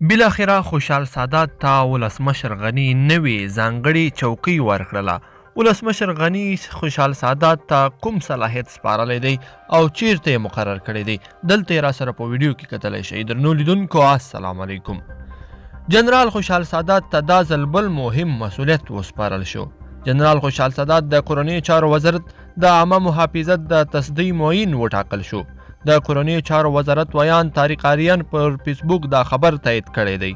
بالاخره خوشحال سادات ته ولسمشر غني نوې ځانګړې چوکۍ ورکړله. ولسمشر غني خوشحال سادات ته کوم صلاحیت سپارلی دی او چیرته یې مقرر کړی دی، دلته یې راسره په ویډیو کې کتلی شئ. درنو لیدونکو السلام علیکم. جنرال خوشحال سادات ته دا ځل بل مهم مسؤلیت وسپارل شو. جنرال خوشحال سادات د کورنیو چارو وزارت د عامه محافظت د تصدۍ معین وټاکل شو. د کورنیو چارو وزارت ویان طارق آریان پر فیسبوک دا خبر تایید کړی دی.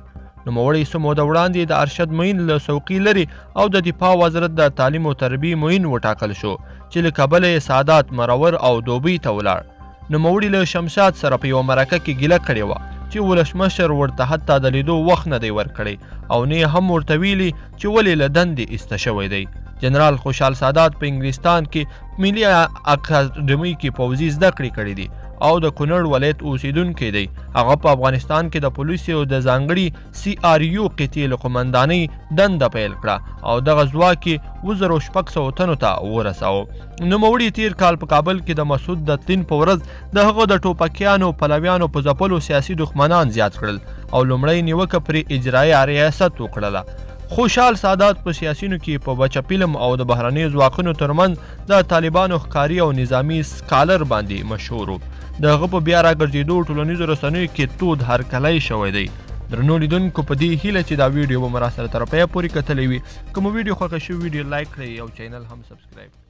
نوموړی څه موده وړاندې د ارشد معین له څوکۍ لري او د دفاع وزارت د تعلیم او تربیې معین وټاکل شو چې له کابله یې سادات مرور او دوبۍ ته ولاړ. نوموړي له شمشاد سره په یوه مرکه کې ګیله کړې وه چې ولسمشر ورته حتی د لیدو وخت نه دی ورکړی او نه یې هم ورته ویلي چې ولې له دندې ایسته شوی دی. جنرال خوشحال سادات په انګلستان کې ملي اکاډمۍ کې پوځي زده کړې کړې دي او د کونړ ولایت اوسیدونکی دی. هغه په افغانستان کې د پولیسو د ځانګړي CRU قطعې له قمندانۍ دنده پیل کړه او دغه ځواک یې 2600 تنو ته ورساوه. نوموړي تیر کال په کابل کې د مسعود د تلین په ورځ د هغه د ټوپکیانو پلویانو په ځپلو سیاسي دښمنان زیات کړل او لومړی نیوکه پرې اجرایي ریاست وکړله. خوشحال سادات په سیاسینو کې په بچه فلم او د بهرنیو ځواکونو ترمنځ د طالبانو ښکاري او نظامي سکالر باندې مشهور و. د هغه په بیا راګرځېدو ټولنیزو رسنیو کې تود هرکلی شوی دی. درنو لیدونکو په دې هیله چې دا ویډیو به مو راسره تر پایه پورې کتلی وي. که مو ویډیو خوښه شوې ویډیو لایک کړئ او چینل هم سبسکرایب